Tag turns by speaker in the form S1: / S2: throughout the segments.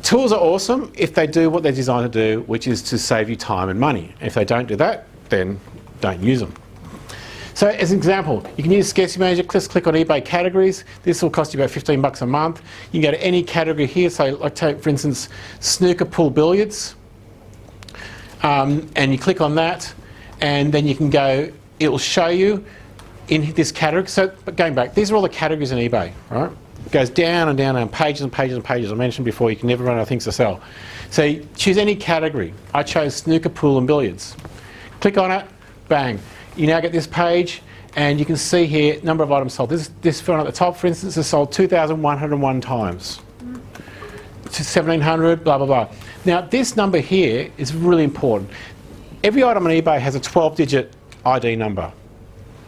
S1: Tools are awesome if they do what they're designed to do, which is to save you time and money. If they don't do that, then don't use them. So as an example, you can use Scarcity Manager. Just click on eBay categories. This will cost you about 15 bucks a month. You can go to any category here. So like take, for instance, snooker, pool, billiards. And you click on that, and then you can go, it will show you in this category. So going back, these are all the categories in eBay, right? It goes down and down and pages and pages and pages. I mentioned before, you can never run out of things to sell. So you choose any category. I chose snooker, pool and billiards. Click on it, bang. You now get this page, and you can see here number of items sold. This phone at the top, for instance, is sold 2,101 times. 1,700, blah, blah, blah. Now, this number here is really important. Every item on eBay has a 12-digit ID number.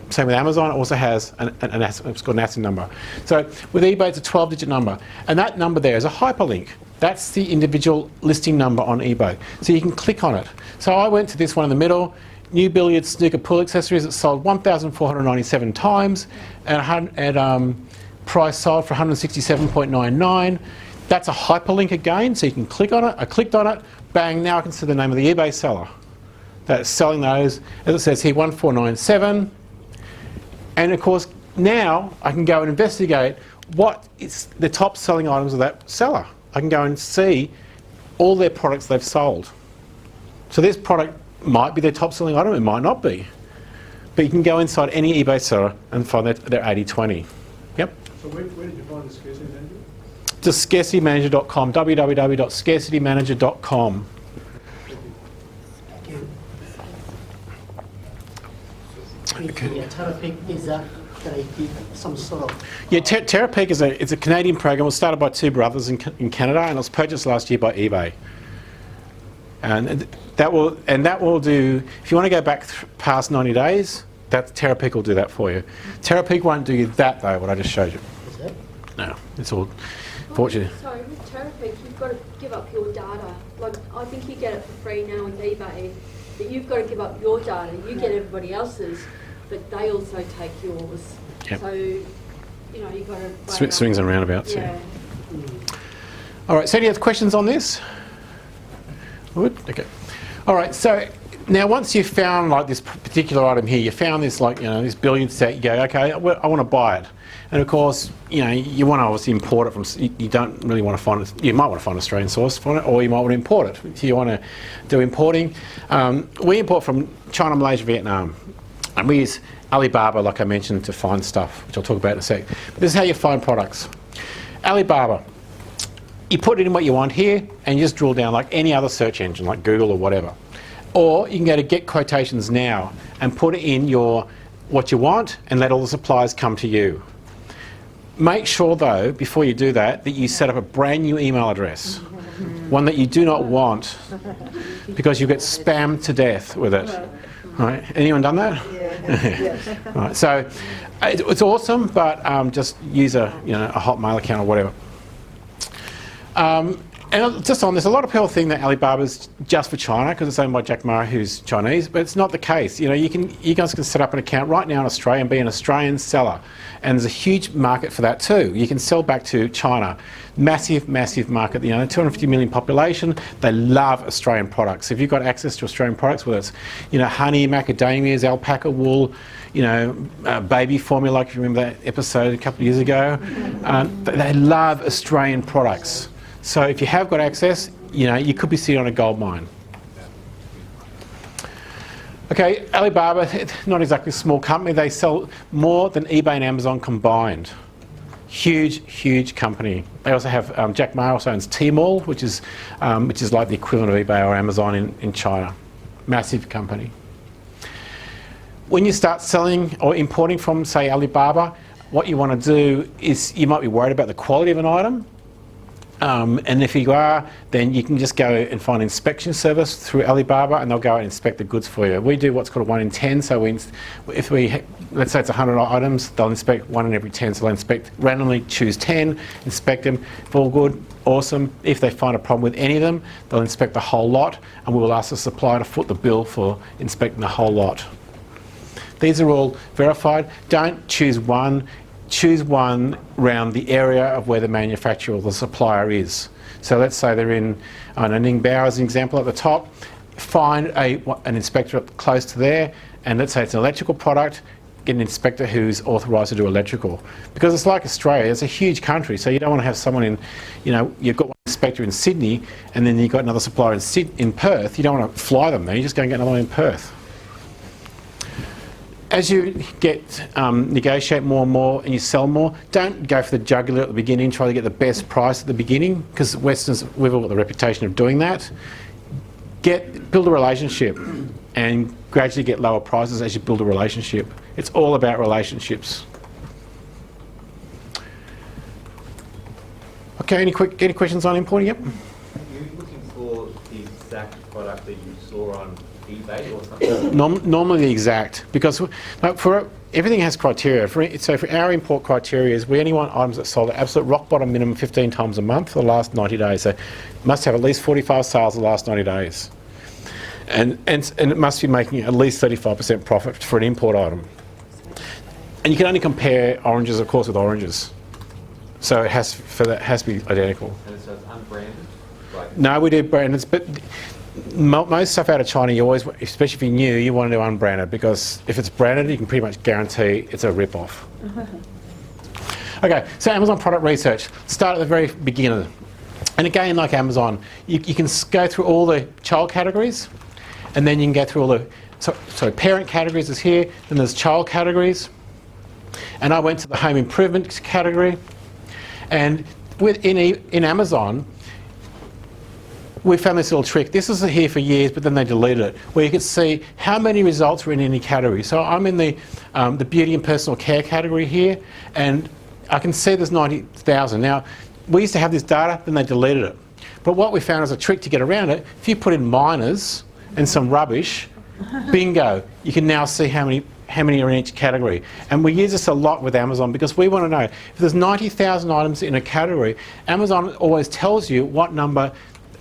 S1: Same with Amazon, it also has it's got an ASIN number. So with eBay, it's a 12-digit number. And that number there is a hyperlink. That's the individual listing number on eBay. So you can click on it. So I went to this one in the middle, new billiards, snooker, pool accessories. It sold 1,497 times and price sold for 167.99. That's a hyperlink again, so you can click on it. I clicked on it, bang, now I can see the name of the eBay seller that's selling those. As it says here, 1497. And of course, now I can go and investigate what is the top selling items of that seller. I can go and see all their products they've sold. So this product might be their top selling item, it might not be. But you can go inside any eBay seller and find their 80/20. Yep.
S2: So where did you find the Scarcity Manager?
S1: Just scarcitymanager.com, www.scarcitymanager.com.
S3: Okay. TerraPeak is some sort of...
S1: Yeah, TerraPeak is a Canadian program. It was started by two brothers in Canada, and it was purchased last year by eBay. And that will do, if you want to go back past 90 days, TerraPeak will do that for you. TerraPeak won't do that though, what I just showed you.
S3: Is it?
S1: No, it's all fortunate.
S4: Sorry, with TerraPeak, you've got to give up your data. Like, I think you get it for free now with eBay, but you've got to give up your data. You get everybody else's, but they also take yours.
S1: Yep.
S4: So, you know, you've got to...
S1: Swings and roundabouts.
S4: Yeah.
S1: All right, so any other questions on this? Good? Okay. All right, so now once you've found like this particular item here, you found this like, you know, this billiard set, you go, okay, I want to buy it. And of course, you know, you want to obviously import it from, you don't really want to find it, you might want to find an Australian source for it, or you might want to import it. If you want to do importing, we import from China, Malaysia, Vietnam. And we use Alibaba, like I mentioned, to find stuff, which I'll talk about in a sec. But this is how you find products. Alibaba, you put in what you want here, and you just drill down like any other search engine, like Google or whatever. Or you can go to Get Quotations Now and put in what you want and let all the suppliers come to you. Make sure though, before you do that, that you set up a brand new email address. One that you do not want, because you get spammed to death with it. Right? Anyone done that?
S3: Yeah.
S1: Right. So it's awesome, but just use a Hotmail account or whatever. And just on this, a lot of people think that Alibaba's just for China because it's owned by Jack Ma, who's Chinese, but it's not the case. You know, you guys can set up an account right now in Australia and be an Australian seller, and there's a huge market for that too. You can sell back to China, massive, massive market. You know, 250 million population. They love Australian products. If you've got access to Australian products, whether it's honey, macadamias, alpaca wool, baby formula, like if you remember that episode a couple of years ago, they love Australian products. So if you have got access, you could be sitting on a gold mine. Okay, Alibaba, not exactly a small company. They sell more than eBay and Amazon combined. Huge, huge company. They also have, Jack Ma also owns Tmall, which is like the equivalent of eBay or Amazon in China. Massive company. When you start selling or importing from, say, Alibaba, what you want to do is, you might be worried about the quality of an item. And if you are, then you can just go and find an inspection service through Alibaba, and they'll go and inspect the goods for you. We do what's called a 1 in 10. So let's say it's 100 items, they'll inspect 1 in every 10. So they'll inspect, randomly choose 10, inspect them. If all good, awesome. If they find a problem with any of them, they'll inspect the whole lot, and we will ask the supplier to foot the bill for inspecting the whole lot. These are all verified. Don't choose one. Choose one around the area of where the manufacturer or the supplier is. So let's say they're in Ningbao as an example at the top. Find an inspector close to there, and let's say it's an electrical product. Get an inspector who's authorised to do electrical. Because it's like Australia, it's a huge country, so you don't want to have someone in, you've got one inspector in Sydney and then you've got another supplier in Perth. You don't want to fly them there, you just go and get another one in Perth. As you negotiate more and more and you sell more, don't go for the jugular at the beginning, try to get the best price at the beginning, because Westerners, we've all got the reputation of doing that. Build a relationship and gradually get lower prices as you build a relationship. It's all about relationships. Okay, any questions on importing? Yep.
S5: Are you looking for the exact product that you saw on eBay or something?
S1: Normally the exact, because for everything has criteria. So for our import criteria is we only want items that sold at absolute rock bottom minimum 15 times a month for the last 90 days. So must have at least 45 sales the last 90 days. And it must be making at least 35% profit for an import item. And you can only compare oranges, of course, with oranges. So it has to be identical.
S5: And so it's unbranded?
S1: No, we do branded, but most stuff out of China, you always, especially if you're new, you want to do unbranded, because if it's branded, you can pretty much guarantee it's a rip-off. Okay, so Amazon product research. Start at the very beginning. And again, like Amazon, you can go through all the child categories, and then you can go through all the, so parent categories is here, then there's child categories. And I went to the home improvement category. And in Amazon, we found this little trick. This was here for years, but then they deleted it, where you could see how many results were in any category. So I'm in the beauty and personal care category here, and I can see there's 90,000. Now, we used to have this data, then they deleted it. But what we found as a trick to get around it, if you put in minors and some rubbish, bingo, you can now see how many are in each category. And we use this a lot with Amazon, because we want to know if there's 90,000 items in a category, Amazon always tells you what number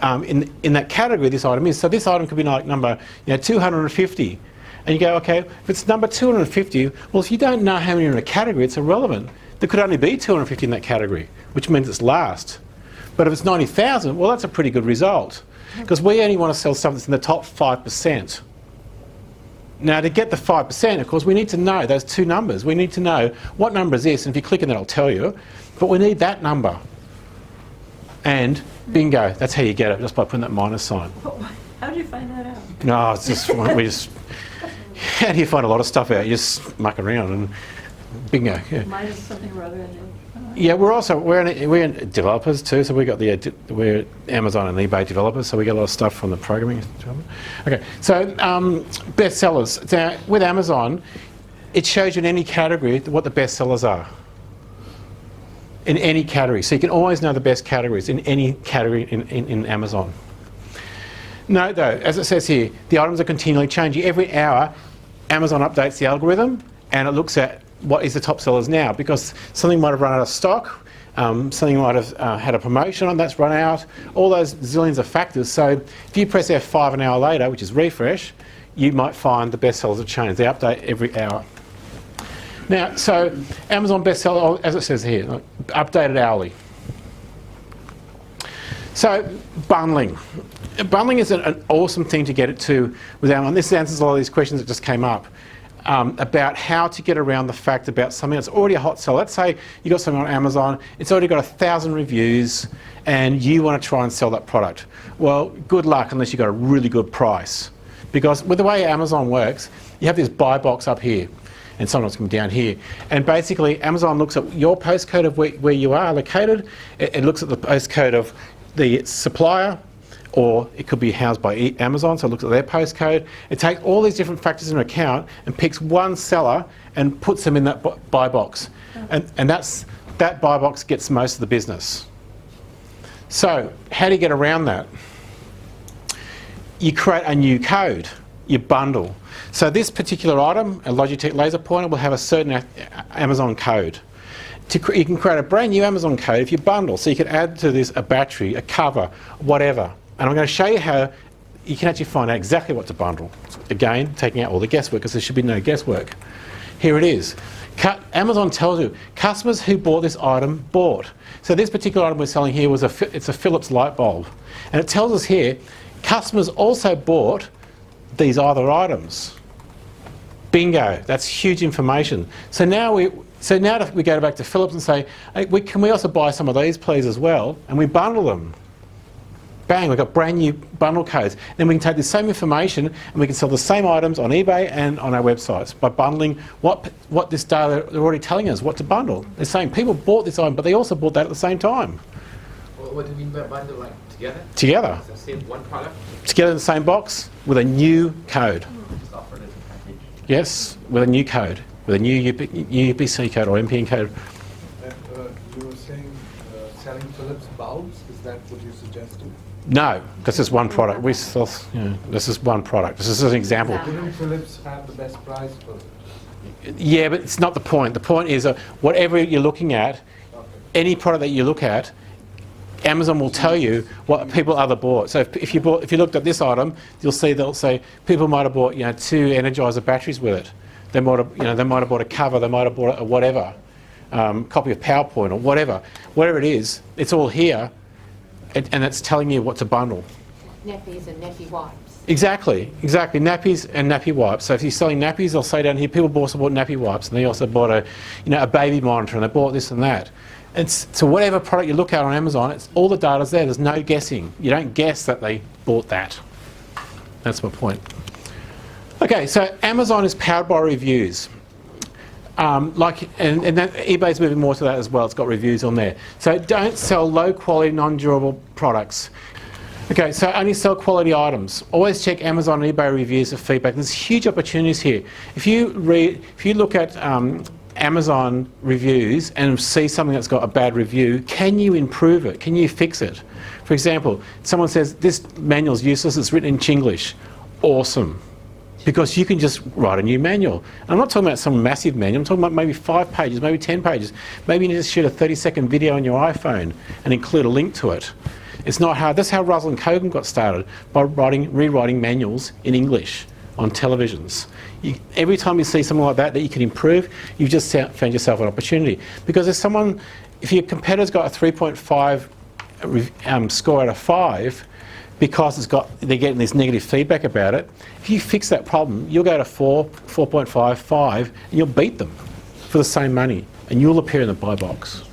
S1: in that category this item is. So this item could be like number 250. And you go, okay, if it's number 250, well, if you don't know how many are in a category, it's irrelevant. There could only be 250 in that category, which means it's last. But if it's 90,000, well, that's a pretty good result, because we only want to sell stuff that's in the top 5%. Now, to get the 5%, of course, we need to know those two numbers. We need to know what number is this, and if you click on that, it'll tell you. But we need that number. And bingo, that's how you get it, just by putting that minus sign.
S6: How do you find that out?
S1: No, it's just, how do you find a lot of stuff out? You just muck around and bingo. Yeah.
S6: Minus something rather than...
S1: Yeah, we're in developers too, so we're Amazon and eBay developers, so we get a lot of stuff from the programming development. Okay, so best sellers. Now, with Amazon, it shows you in any category what the best sellers are. In any category, so you can always know the best categories in any category in Amazon. Note though, as it says here, the items are continually changing. Every hour, Amazon updates the algorithm and it looks at what is the top sellers now, because something might have run out of stock, something might have had a promotion on that's run out, all those zillions of factors. So if you press F5 an hour later, which is refresh, you might find the best sellers have changed. They update every hour. Now, so Amazon bestseller, as it says here, updated hourly. So bundling. Bundling is an awesome thing to get it to with Amazon. This answers a lot of these questions that just came up. About how to get around the fact about something that's already a hot seller. Let's say you got something on Amazon, it's already got 1,000 reviews, and you want to try and sell that product. Well, good luck unless you've got a really good price. Because with the way Amazon works, you have this buy box up here, and sometimes come down here. And basically, Amazon looks at your postcode of where you are located, it looks at the postcode of the supplier, or it could be housed by Amazon, so it looks at their postcode. It takes all these different factors into account and picks one seller and puts them in that buy box. And that buy box gets most of the business. So how do you get around that? You create a new code, you bundle. So this particular item, a Logitech laser pointer, will have a certain Amazon code. You can create a brand new Amazon code if you bundle. So you can add to this a battery, a cover, whatever. And I'm going to show you how you can actually find out exactly what to bundle. Again, taking out all the guesswork, because there should be no guesswork. Here it is. Amazon tells you, customers who bought this item bought. So this particular item we're selling here was it's a Philips light bulb. And it tells us here, customers also bought these other items. Bingo, that's huge information. So now we go back to Philips and say, hey, can we also buy some of these please as well? And we bundle them. Bang, we've got brand new bundle codes. Then we can take the same information and we can sell the same items on eBay and on our websites by bundling what this data they're already telling us what to bundle. They're saying people bought this item, but they also bought that at the same time.
S5: What do you mean by bundle, like together?
S1: Together.
S5: So same one product?
S1: Together in the same box with a new code.
S5: Just offer it as a package.
S1: Yes, with a new code, with a new UPC code or MPN code.
S2: You were saying selling Philips bulbs, is that what you suggested?
S1: No, this is one product. We sell, this is one product. This is an example.
S2: Wouldn't Philips have the best price for it?
S1: Yeah, but it's not the point. The point is whatever you're looking at, any product that you look at, Amazon will tell you what people other bought. So if you looked at this item, you'll see they'll say people might have bought 2 Energizer batteries with it. They might have bought a cover. They might have bought a whatever, copy of PowerPoint or whatever it is. It's all here, and it's telling you what to bundle.
S7: Nappies and nappy wipes.
S1: Exactly. Nappies and nappy wipes. So if you're selling nappies, they'll say down here, people also bought nappy wipes, and they also bought a baby monitor, and they bought this and that. So whatever product you look at on Amazon, all the data's there. There's no guessing. You don't guess that they bought that. That's my point. Okay, so Amazon is powered by reviews. And that eBay's moving more to that as well. It's got reviews on there. So don't sell low quality, non-durable products. Okay, so only sell quality items. Always check Amazon and eBay reviews for feedback. There's huge opportunities here. If you look at Amazon reviews and see something that's got a bad review, can you improve it? Can you fix it? For example, someone says this manual's useless, it's written in Chinglish. Awesome. Because you can just write a new manual. And I'm not talking about some massive manual, I'm talking about maybe 5 pages, maybe 10 pages. Maybe you need to shoot a 30-second video on your iPhone and include a link to it. It's not hard. That's how Russell and Kogan got started, by rewriting manuals in English on televisions. Every time you see something like that you can improve, you've just found yourself an opportunity. Because if your competitor's got a 3.5 score out of 5, because they're getting this negative feedback about it, if you fix that problem, you'll go to 4, 4.5, 5, and you'll beat them for the same money, and you'll appear in the buy box.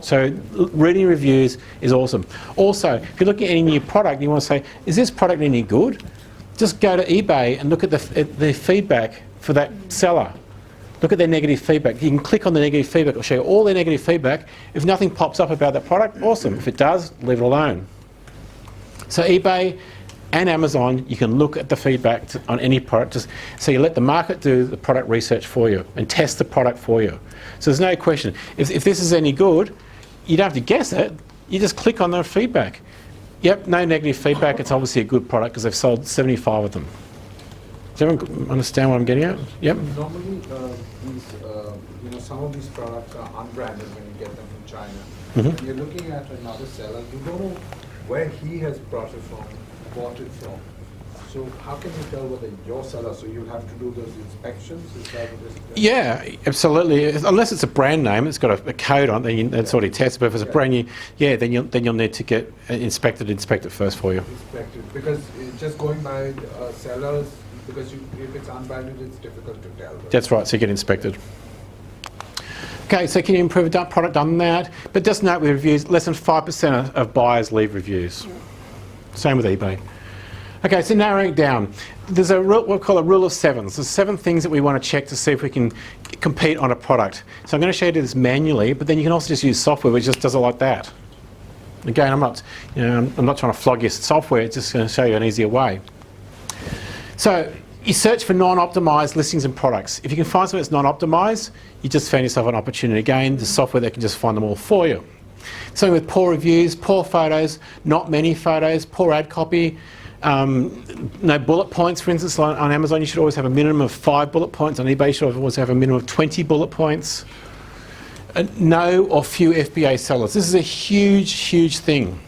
S1: So reading reviews is awesome. Also, if you're looking at any new product and you want to say, is this product any good? Just go to eBay and look at the feedback for that seller. Look at their negative feedback. You can click on the negative feedback. It'll show you all their negative feedback. If nothing pops up about that product, awesome. If it does, leave it alone. So eBay and Amazon, you can look at the feedback on any product. So you let the market do the product research for you and test the product for you. So there's no question. If this is any good, you don't have to guess it. You just click on the feedback. Yep, no negative feedback. It's obviously a good product because they've sold 75 of them. Does everyone understand what I'm getting at? Yep.
S2: Normally, some of these products are unbranded when you get them from China.
S1: Mm-hmm.
S2: When you're looking at another seller, you don't know where he has bought it from. So how can you tell whether your seller? So you'll have to do those inspections. Is that what this is?
S1: Yeah, absolutely. Unless it's a brand name, it's got a code on it, then it's already tested. But if it's a brand new, then you'll need to get inspect it first for you.
S2: Inspected, because just going by sellers, because if it's unbranded, it's difficult to tell. Right?
S1: That's right. So you get inspected. Okay, so can you improve a product on that? But just note with reviews, less than 5% of buyers leave reviews. Same with eBay. Okay, so narrowing it down. There's what we call a rule of 7s. There's 7 things that we want to check to see if we can compete on a product. So I'm going to show you this manually, but then you can also just use software which just does it like that. Again, I'm not trying to flog your software, it's just going to show you an easier way. So you search for non-optimized listings and products. If you can find something that's non-optimized, you just found yourself an opportunity. Again, the software that can just find them all for you. Something with poor reviews, poor photos, not many photos, poor ad copy, no bullet points. For instance, on Amazon, you should always have a minimum of 5 bullet points. On eBay, you should always have a minimum of 20 bullet points. No or few FBA sellers. This is a huge, huge thing.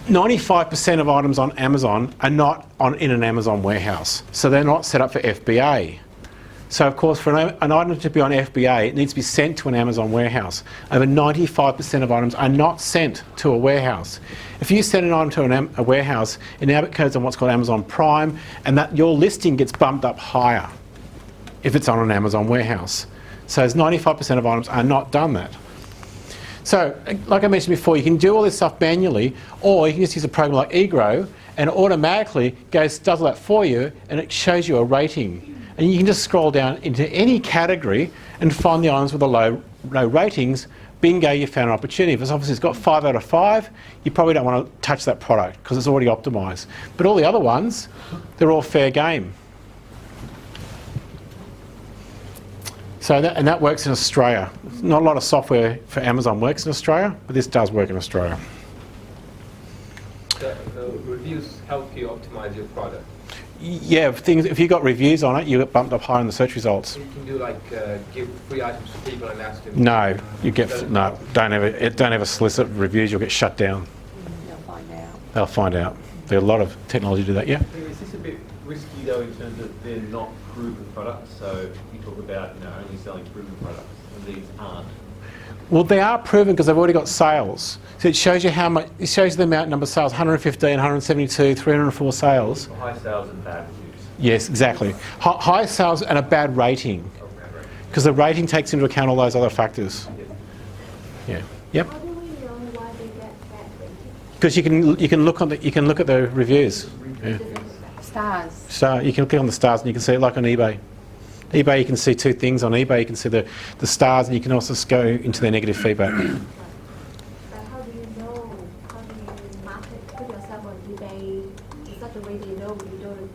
S1: 95% of items on Amazon are not in an Amazon warehouse, so they're not set up for FBA. So of course, for an item to be on FBA, it needs to be sent to an Amazon warehouse. Over 95% of items are not sent to a warehouse. If you send an item to a warehouse, it now goes on what's called Amazon Prime, and that your listing gets bumped up higher if it's on an Amazon warehouse. So 95% of items are not done that. So, like I mentioned before, you can do all this stuff manually, or you can just use a program like eGrow, and it automatically does all that for you, and it shows you a rating. And you can just scroll down into any category and find the items with the low ratings. Bingo, you found an opportunity. If it's got 5 out of 5, you probably don't want to touch that product because it's already optimised. But all the other ones, they're all fair game. So that works in Australia. Not a lot of software for Amazon works in Australia, but this does work in Australia.
S5: The reviews help you optimize your product.
S1: Yeah, if you've got reviews on it, you get bumped up higher in the search results.
S5: You can do like give free items to people and ask them.
S1: No, don't ever solicit reviews. You'll get shut down.
S6: They'll find out.
S1: They'll find out. There are a lot of technology to do that. Yeah.
S5: Is this a bit risky though in terms of they're not proven products? So you talk about only selling proven products, and these aren't.
S1: Well, they are proven because they've already got sales. So it shows you how much. It shows you the amount number of sales: 115, 172, 304 sales.
S5: High sales and bad reviews.
S1: Yes, exactly. High sales and a bad rating, because the rating takes into account all those other factors. Yeah. Yep.
S4: How do we know why they get bad ratings?
S1: Because you can look at the reviews. Yeah.
S7: Stars.
S1: You can click on the stars and you can see it like on eBay. eBay, you can see two things. On eBay, you can see the stars, and you can also go into their negative feedback.
S8: But how do you know, how do you put yourself on eBay in such a way that you know you don't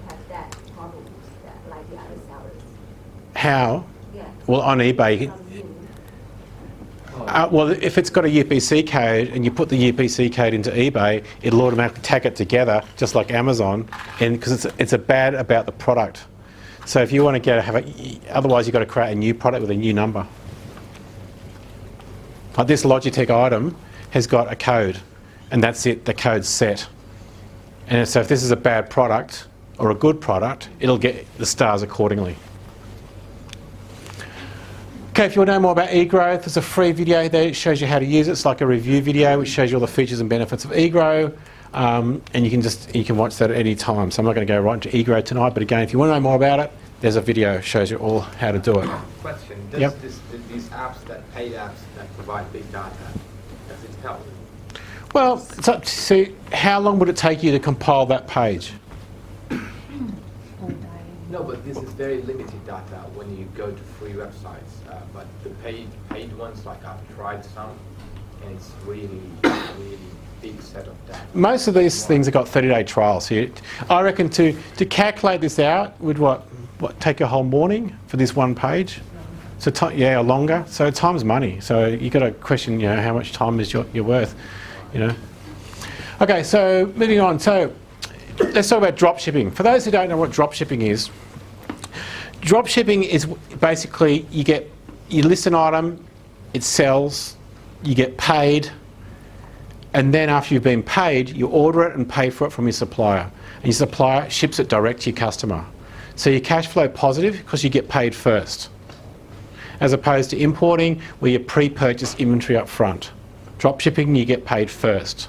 S8: have that problems that like the other sellers?
S1: How?
S8: Yeah.
S1: Well, on eBay,
S8: From you.
S1: well, if it's got a UPC code and you put the UPC code into eBay, it'll automatically tag it together, just like Amazon, and because it's a bad about the product. So if you want to otherwise you've got to create a new product with a new number. Like this Logitech item has got a code, and that's it, the code's set. And so if this is a bad product or a good product, it'll get the stars accordingly. Okay, if you want to know more about eGrow, there's a free video there. It shows you how to use it. It's like a review video which shows you all the features and benefits of eGrow. And you can watch that at any time. So I'm not going to go right into eGrow tonight, but again, if you want to know more about it, there's a video that shows you all how to do it.
S5: Question:
S1: Yep.
S5: These apps, paid apps that provide big data, does it help?
S1: Well, it's up to see how long would it take you to compile that page.
S5: No, but this is very limited data when you go to free websites. But the paid ones, like I've tried some, and it's really big set of data.
S1: Most of these things have got 30-day trials. So I reckon to calculate this out would what take a whole morning for this one page. So or longer. So time's money. So you got to question, how much time is your worth, Okay, so moving on. So let's talk about drop shipping. For those who don't know what drop shipping is basically you list an item, it sells, you get paid, and then after you've been paid, you order it and pay for it from your supplier. And your supplier ships it direct to your customer. So you're cash flow positive because you get paid first, as opposed to importing where you pre-purchase inventory up front. Drop shipping, you get paid first.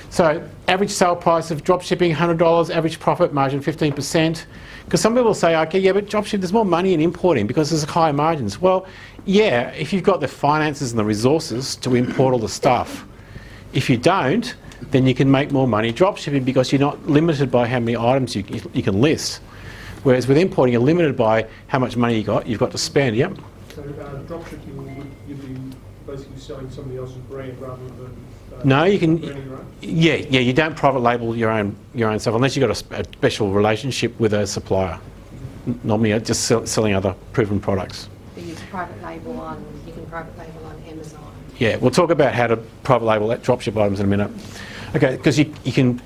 S1: So average sale price of drop shipping, $100, average profit margin 15%. Because some people say, okay, yeah, but drop shipping, there's more money in importing because there's higher margins. Well, yeah, if you've got the finances and the resources to import all the stuff. If you don't, then you can make more money drop shipping because you're not limited by how many items you can list. Whereas with importing, you're limited by how much money you've got to spend. Yep.
S9: So drop shipping, you'd be basically selling somebody else's brand rather than
S1: no, you can.
S9: branding, right?
S1: Yeah, you don't private label your own stuff unless you've got a special relationship with a supplier. Normally, you're just selling other proven products.
S7: You use private label on, you can private label on Amazon.
S1: Yeah, we'll talk about how to private label dropship items in a minute. Okay, because you can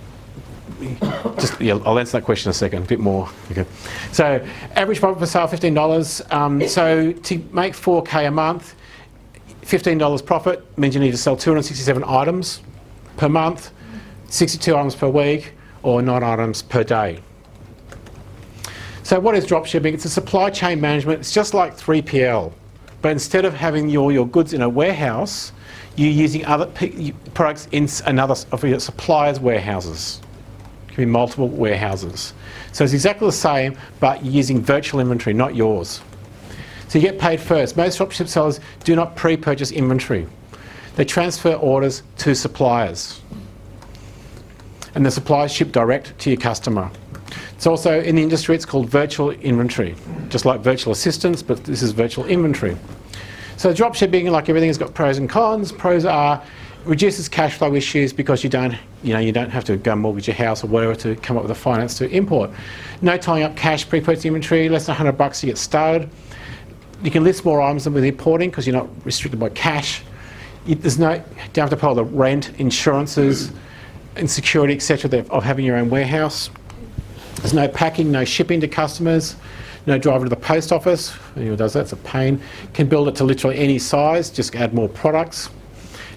S1: I'll answer that question in a second, a bit more. Okay. So average profit per sale, $15. So to make 4K a month, $15 profit means you need to sell 267 items. per month, 62 items per week, or 9 items per day. So what is dropshipping? It's a supply chain management. It's just like 3PL. But instead of having your goods in a warehouse, you're using other products in another of your suppliers' warehouses. It can be multiple warehouses. So it's exactly the same, but you're using virtual inventory, not yours. So you get paid first. Most dropship sellers do not pre-purchase inventory. They transfer orders to suppliers. And the suppliers ship direct to your customer. It's also, in the industry, it's called virtual inventory. Just like virtual assistants, but this is virtual inventory. So dropshipping, like everything, has got pros and cons. Pros are reduces cash flow issues because you don't have to go mortgage your house or whatever to come up with the finance to import. No tying up cash, pre-purchase inventory, less than $100 to get started. You can list more items than with importing because you're not restricted by cash. You don't have to pay all the rent, insurances, and security, etc. of having your own warehouse. There's no packing, no shipping to customers, no driving to the post office. Anyone does that's a pain. Can build it to literally any size, just add more products.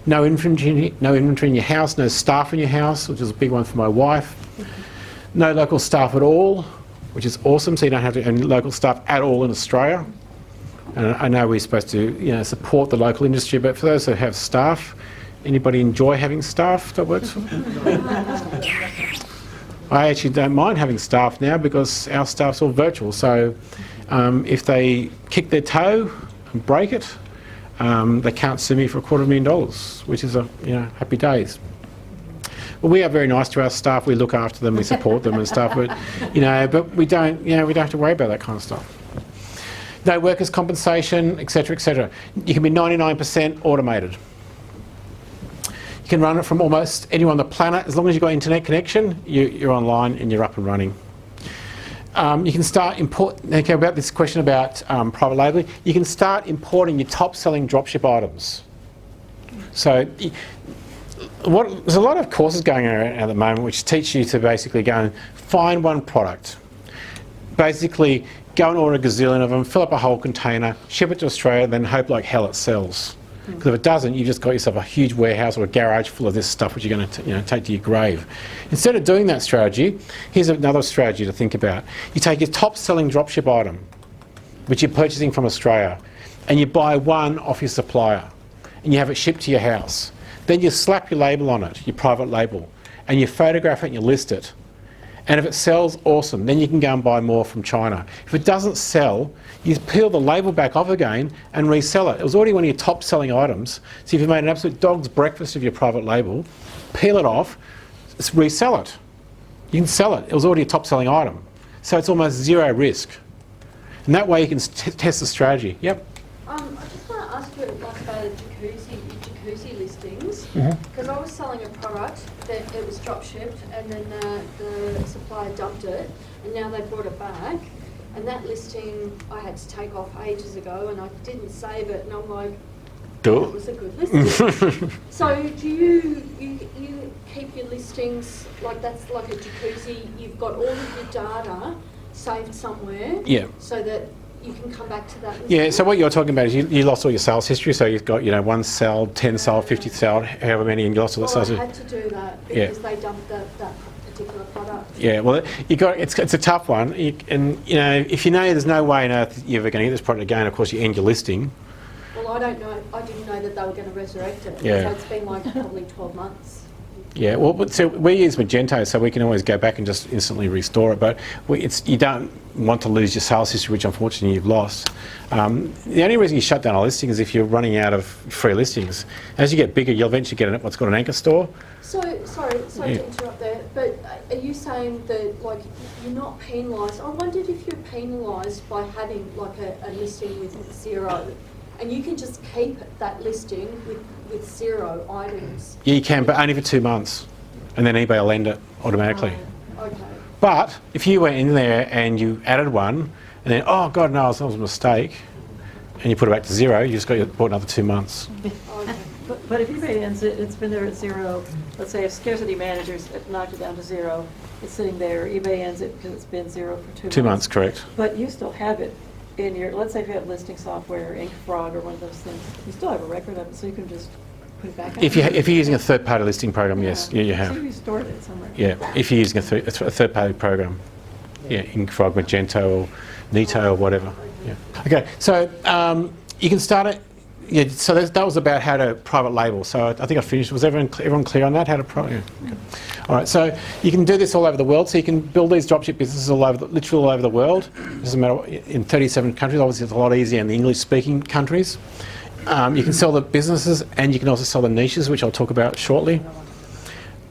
S1: No inventory in your house, no staff in your house, which is a big one for my wife. No local staff at all, which is awesome, so you don't have to have any local staff at all in Australia. And I know we're supposed to support the local industry, but for those who have staff, anybody enjoy having staff that works for them? I actually don't mind having staff now because our staff's all virtual. So if they kick their toe and break it, they can't sue me for $250,000, which is happy days. Well, we are very nice to our staff. We look after them, we support them and stuff. But but we don't have to worry about that kind of stuff. No workers' compensation, etc., etc. You can be 99% automated. You can run it from almost anywhere on the planet. As long as you've got internet connection, you're online and you're up and running. You can start about this question about private labeling. You can start importing your top-selling dropship items. So there's a lot of courses going around at the moment which teach you to basically go and find one product. Basically, go and order a gazillion of them, fill up a whole container, ship it to Australia, then hope like hell it sells. Because if it doesn't, you've just got yourself a huge warehouse or a garage full of this stuff which you're going to take to your grave. Instead of doing that strategy, here's another strategy to think about. You take your top-selling dropship item, which you're purchasing from Australia, and you buy one off your supplier, and you have it shipped to your house. Then you slap your label on it, your private label, and you photograph it and you list it. And if it sells, awesome. Then you can go and buy more from China. If it doesn't sell, you peel the label back off again and resell it. It was already one of your top-selling items. So if you've made an absolute dog's breakfast of your private label, peel it off, resell it. You can sell it. It was already a top-selling item. So it's almost zero risk. And that way you can test the strategy. Yep.
S4: I just want to ask you about jacuzzi listings,
S1: Mm-hmm.
S4: because I was selling a product that it was drop shipped, and then the supplier dumped it, and now they brought it back, and that listing I had to take off ages ago, and I didn't save it, and I'm like,
S1: Do
S4: it was a good listing. So do you keep your listings like that's like a jacuzzi? You've got all of your data saved somewhere,
S1: Yeah.
S4: so that you can come back to that listing?
S1: Yeah, so what you're talking about is you lost all your sales history, so you've got 1 sold, 10 sold, 50 sold, however many, and you lost all that
S4: Well,
S1: sales.
S4: I had to do that
S1: Yeah.
S4: because they dumped that particular product.
S1: Yeah, well, it's a tough one, and if there's no way on earth you're ever going to get this product again, of course you end your listing.
S4: Well, I don't know. I didn't know that they were going to resurrect it.
S1: Yeah.
S4: So it's been like probably 12 months.
S1: Yeah, well, so we use Magento, so we can always go back and just instantly restore it. But you don't want to lose your sales history, which unfortunately you've lost. The only reason you shut down a listing is if you're running out of free listings. As you get bigger, you'll eventually get what's called an anchor store.
S4: So, sorry to interrupt there, but are you saying that like you're not penalised? I wondered if you're penalised by having like a listing with 0, and you can just keep that listing with 0 items.
S1: Yeah, you can, but only for 2 months, and then eBay will end it automatically.
S4: Okay.
S1: But if you went in there and you added one, and then, oh God, no, that was a mistake, and you put it back to 0, you just bought another 2 months.
S4: Okay.
S6: But if eBay ends it, it's been there at 0. Let's say if scarcity managers knocked it down to 0, it's sitting there. eBay ends it because it's been 0 for 2 months.
S1: 2 months, correct.
S6: But you still have it in your, let's say if you have listing software, Ink Frog or one of those things, you still have a record of it, so you can just put it back up?
S1: If you're using a third-party listing program, yes, you
S6: So
S1: have.
S6: you stored it somewhere.
S1: Yeah, if you're using a third-party program, yeah, in Frog, Magento, or Neato, or whatever. Yeah. Okay, so you can start it. Yeah, so that was about how to private label. So I think I finished. Was everyone clear on that? How to private? Yeah. Okay. All right. So you can do this all over the world. So you can build these dropship businesses literally all over the world. It doesn't matter in 37 countries. Obviously, it's a lot easier in the English-speaking countries. You can sell the businesses, and you can also sell the niches, which I'll talk about shortly.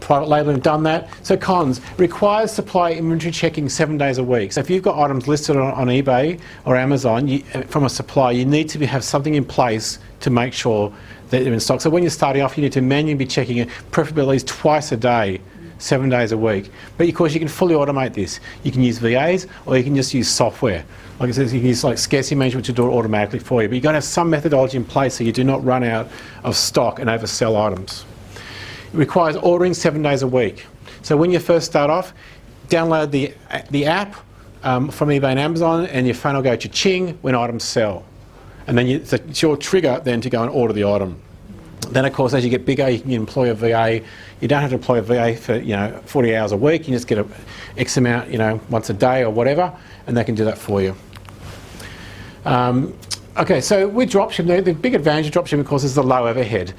S1: Private labeling, done that. So cons, requires supply inventory checking 7 days a week. So if you've got items listed on eBay or Amazon from a supplier, you need to have something in place to make sure that they're in stock. So when you're starting off, you need to manually be checking it, preferably at least twice a day, 7 days a week. But of course, you can fully automate this. You can use VAs, or you can just use software. Like I said, you can use like scarcity management to do it automatically for you. But you've got to have some methodology in place so you do not run out of stock and oversell items. It requires ordering 7 days a week. So when you first start off, download the app from eBay and Amazon, and your phone will go cha-ching when items sell. And then it's your trigger then to go and order the item. Then of course, as you get bigger, you can employ a VA. You don't have to employ a VA for 40 hours a week. You just get a X amount once a day or whatever, and they can do that for you. Okay, so with dropshipping, the big advantage of dropshipping, of course, is the low overhead.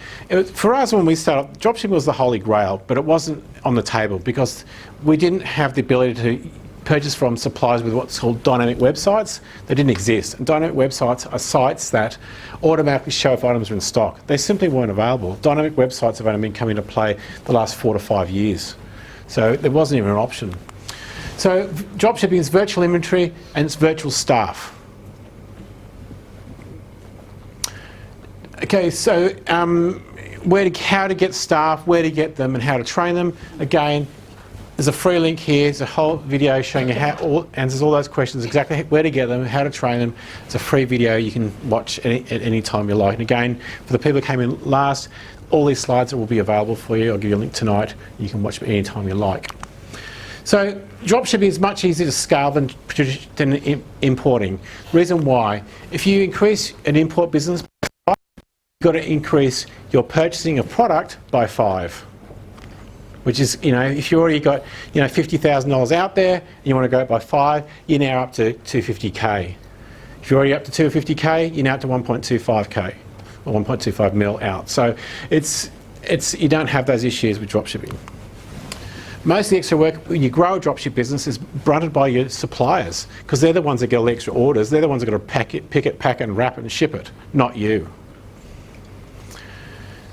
S1: For us, when we started, dropshipping was the holy grail, but it wasn't on the table because we didn't have the ability to purchase from suppliers with what's called dynamic websites. They didn't exist. And dynamic websites are sites that automatically show if items are in stock. They simply weren't available. Dynamic websites have only been coming into play the last 4 to 5 years. So there wasn't even an option. So dropshipping is virtual inventory and it's virtual staff. Okay, so how to get staff, where to get them, and how to train them. Again, there's a free link here. There's a whole video showing you how answers all those questions, exactly where to get them, how to train them. It's a free video you can watch at any time you like. And again, for the people who came in last, all these slides will be available for you. I'll give you a link tonight. You can watch them any time you like. So dropshipping is much easier to scale than importing. Reason why? If you increase an import business, you've got to increase your purchasing of product by 5, which is, if you already got, $50,000 out there and you want to go up by 5, you're now up to 250K. If you're already up to 250K, you're now up to 1.25K or 1.25 mil out. So you don't have those issues with dropshipping. Most of the extra work when you grow a dropship business is brunted by your suppliers because they're the ones that get all the extra orders. They're the ones that got to pick it, pack it, and wrap it and ship it, not you.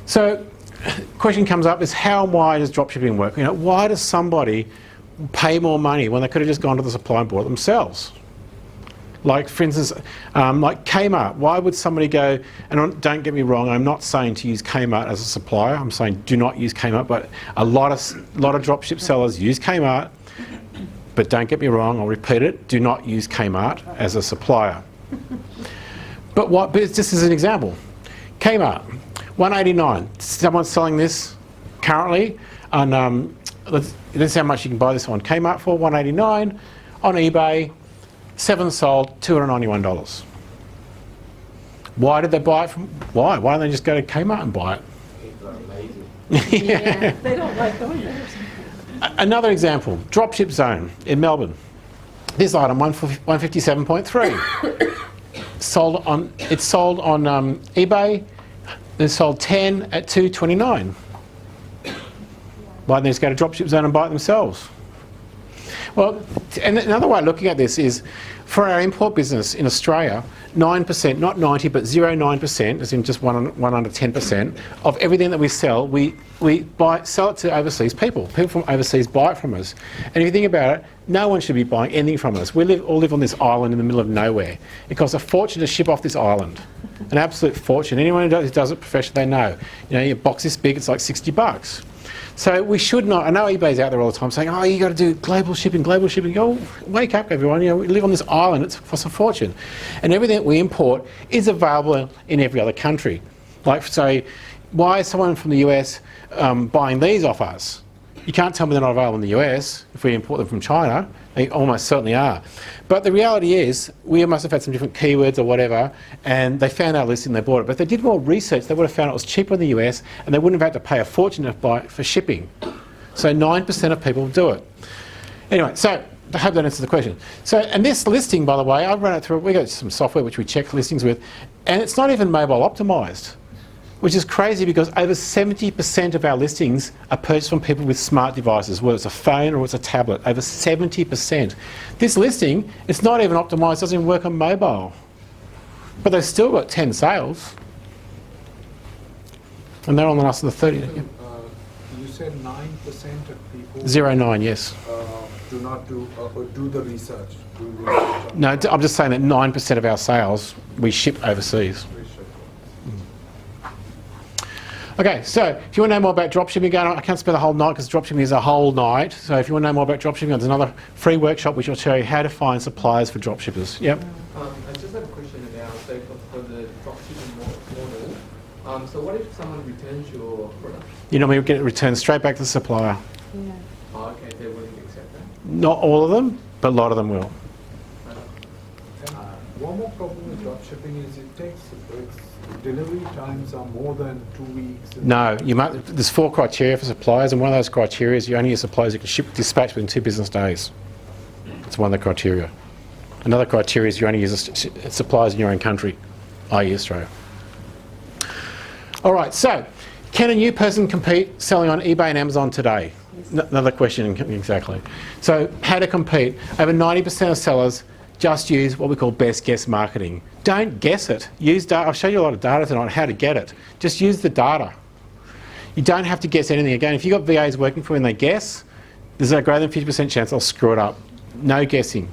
S1: So, question comes up is how and why does dropshipping work? Why does somebody pay more money when they could have just gone to the supplier and bought it themselves? Like, for instance, like Kmart. Why would somebody go, and don't get me wrong, I'm not saying to use Kmart as a supplier. I'm saying do not use Kmart, but a lot of dropship sellers use Kmart. But don't get me wrong, I'll repeat it, do not use Kmart as a supplier. But just as an example, Kmart. $189. Someone's selling this currently on, let's see how much you can buy this on Kmart for, $189. On eBay, 7 sold, $291. Why did they buy it from, why? Why don't they just go to Kmart and buy it?
S5: People are lazy.
S6: Yeah, they don't like going there.
S1: Another example, Dropship Zone in Melbourne. This item, 157.3. It's sold on eBay. They sold 10 at $229. Why don't they just go to Dropship Zone and buy it themselves? Well, and another way of looking at this is, for our import business in Australia, 9%, not 90, but 0.9%, as in just one under 10%, of everything that we sell, we sell it to overseas people. People from overseas buy it from us. And if you think about it, no one should be buying anything from us. We all live on this island in the middle of nowhere. It costs a fortune to ship off this island. An absolute fortune. Anyone who does it professionally, they know. Your box this big, it's like $60. So we should not, I know eBay's out there all the time saying, oh, you got to do global shipping. Go, wake up everyone, we live on this island, it costs a fortune. And everything that we import is available in every other country. Like, say, why is someone from the US buying these off us? You can't tell me they're not available in the US if we import them from China. They almost certainly are. But the reality is, we must have had some different keywords or whatever, and they found our listing, they bought it. But if they did more research, they would have found it was cheaper in the US, and they wouldn't have had to pay a fortune to buy it for shipping. So 9% of people do it. Anyway, so I hope that answers the question. So, and this listing, by the way, I've run it through, we got some software which we check listings with, and it's not even mobile optimized, which is crazy because over 70% of our listings are purchased from people with smart devices, whether it's a phone or it's a tablet, over 70%. This listing, it's not even optimized, doesn't even work on mobile. But they've still got 10 sales. And they're on the last of the 30. Yeah.
S2: You said 9% of people
S1: 09, yes.
S2: do not do or do the research. Do research on
S1: No, I'm just saying that 9% of our sales we ship overseas.
S2: research.
S1: Okay, so if you want to know more about dropshipping, I can't spend the whole night because dropshipping is a whole night. So if you want to know more about dropshipping, there's another free workshop which will show you how to find suppliers for dropshippers. Yep.
S10: I just have a question about, say, for the dropshipping model. So what if someone returns your product?
S1: You normally get it returned straight back to the supplier.
S6: Yeah.
S10: Oh, okay, they're willing to accept that.
S1: Not all of them, but a lot of them will.
S2: And one more problem with dropshipping is its delivery times are more than 2 weeks.
S1: No, there's 4 criteria for suppliers, and one of those criteria is you only use suppliers who can dispatch within 2 business days. It's one of the criteria. Another criteria is you only use suppliers in your own country, i.e. Australia. All right, so can a new person compete selling on eBay and Amazon today? Another question, exactly. So how to compete? Over 90% of sellers just use what we call best guess marketing. Don't guess it. Use data. I'll show you a lot of data tonight on how to get it. Just use the data. You don't have to guess anything. Again, if you've got VAs working for you and they guess, there's a greater than 50% chance they'll screw it up. No guessing.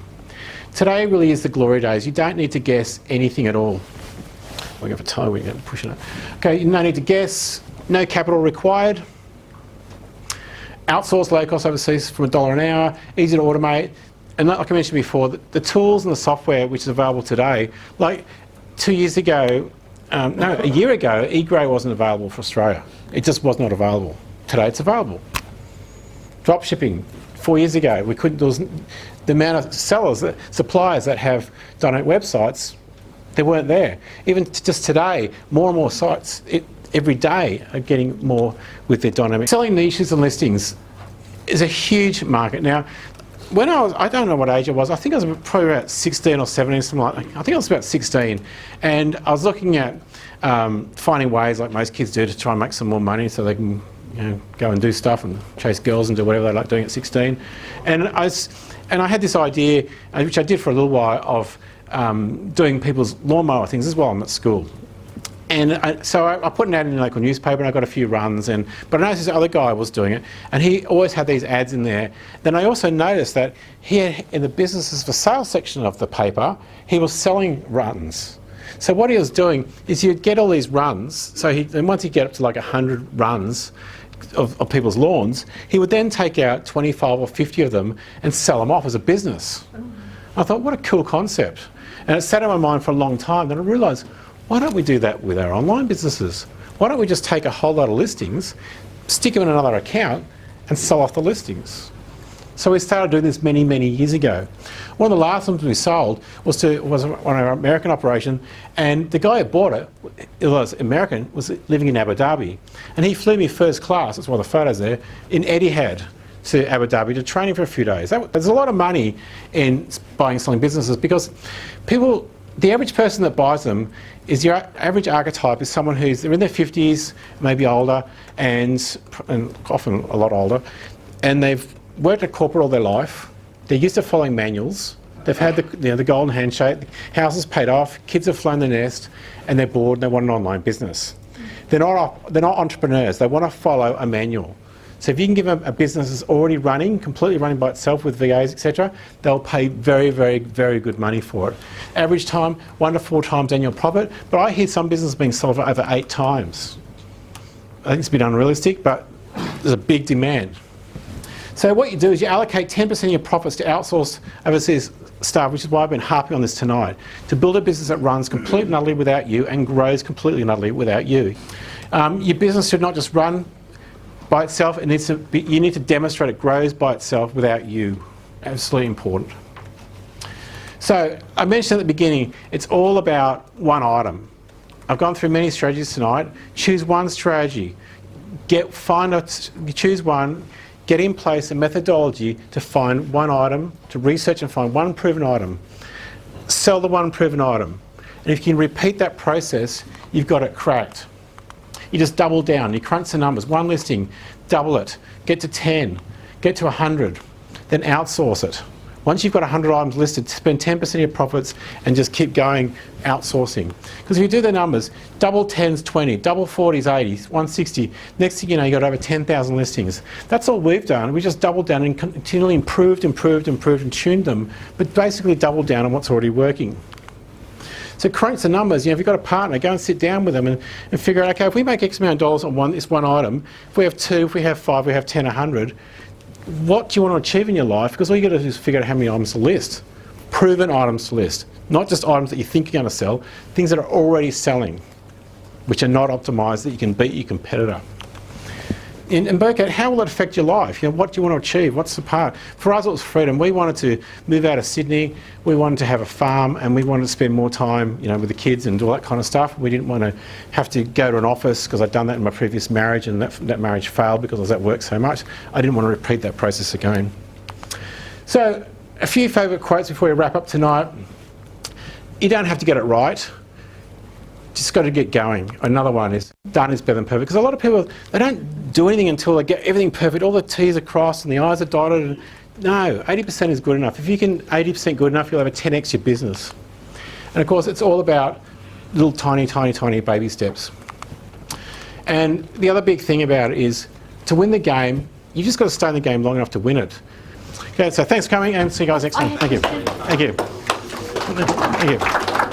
S1: Today really is the glory days. You don't need to guess anything at all. We'll go for time, we're going to push it. Okay, no need to guess. No capital required. Outsource low cost overseas from $1 an hour. Easy to automate. And like I mentioned before, the tools and the software which is available today, like 2 years ago, no, a year ago, eGray wasn't available for Australia. It just was not available. Today it's available. Dropshipping, 4 years ago, we couldn't, there was the amount of sellers, suppliers that have dynamic websites, they weren't there. Even just today, more and more sites every day are getting more with their dynamic. Selling niches and listings is a huge market. Now, when I don't know what age I was, I think I was probably about 16 or 17, something like that. I think I was about 16. And I was looking at finding ways, like most kids do, to try and make some more money so they can go and do stuff and chase girls and do whatever they like doing at 16. And I had this idea, which I did for a little while, of doing people's lawnmower things as well. I'm at school. And so I put an ad in the local newspaper and I got a few runs, but I noticed this other guy was doing it and he always had these ads in there. Then I also noticed that he had, in the businesses for sale section of the paper, he was selling runs. So what he was doing is you'd get all these runs, and once he'd get up to like 100 runs of people's lawns, he would then take out 25 or 50 of them and sell them off as a business. I thought, what a cool concept. And it sat in my mind for a long time. Then I realised, why don't we do that with our online businesses? Why don't we just take a whole lot of listings, stick them in another account and sell off the listings? So we started doing this many, many years ago. One of the last ones we sold was one of our American operation, and the guy who bought it was American, was living in Abu Dhabi. And he flew me first class, that's one of the photos there, in Etihad to Abu Dhabi to train him for a few days. There's a lot of money in buying and selling businesses because the average person that buys them is your average archetype is someone they're in their 50s, maybe older, and often a lot older, and they've worked at corporate all their life. They're used to following manuals. They've had the golden handshake, the house is paid off, kids have flown the nest, and they're bored and they want an online business. They're not entrepreneurs. They want to follow a manual. So if you can give them a business that's already running, completely running by itself with VAs, etc., they'll pay very, very, very good money for it. Average time, 1 to 4 times annual profit, but I hear some businesses being sold for over 8 times. I think it's a bit unrealistic, but there's a big demand. So what you do is you allocate 10% of your profits to outsource overseas staff, which is why I've been harping on this tonight, to build a business that runs completely and utterly without you and grows completely and utterly without you. Your business should not just run by itself. You need to demonstrate it grows by itself without you. absolutely important. So I mentioned at the beginning, it's all about one item. I've gone through many strategies tonight. Choose one strategy. Choose one, get in place a methodology to find one item, to research and find one proven item. Sell the one proven item. And if you can repeat that process, you've got it cracked. You just double down, you crunch the numbers. One listing, double it, get to 10, get to 100, then outsource it. Once you've got 100 items listed, spend 10% of your profits and just keep going outsourcing. Because if you do the numbers, double 10's 20, double 40's 80, 160, next thing you know, you've got over 10,000 listings. That's all we've done. We just doubled down and continually improved and tuned them, but basically doubled down on what's already working. So crunch the numbers. You know, if you've got a partner, go and sit down with them and figure out, okay, if we make X amount of dollars on this one item, if we have 2, if we have 5, we have 10, 100, what do you want to achieve in your life? Because all you've got to do is figure out how many items to list. Proven items to list. Not just items that you think you're going to sell, things that are already selling, which are not optimised, that you can beat your competitor. And work out how will it affect your life? You know, what do you want to achieve? What's the part? For us, it was freedom. We wanted to move out of Sydney. We wanted to have a farm, and we wanted to spend more time, you know, with the kids and all that kind of stuff. We didn't want to have to go to an office because I'd done that in my previous marriage, and that marriage failed because I was at work so much. I didn't want to repeat that process again. So, a few favourite quotes before we wrap up tonight. You don't have to get it right. Just got to get going. Another one is done is better than perfect. Because a lot of people, they don't do anything until they get everything perfect. All the T's are crossed and the I's are dotted. No, 80% is good enough. If you can 80% good enough, you'll have a 10x your business. And of course, it's all about little tiny baby steps. And the other big thing about it is to win the game, you just got to stay in the game long enough to win it. Okay, so thanks for coming and see you guys next time. Thank you. Thank you. Thank you.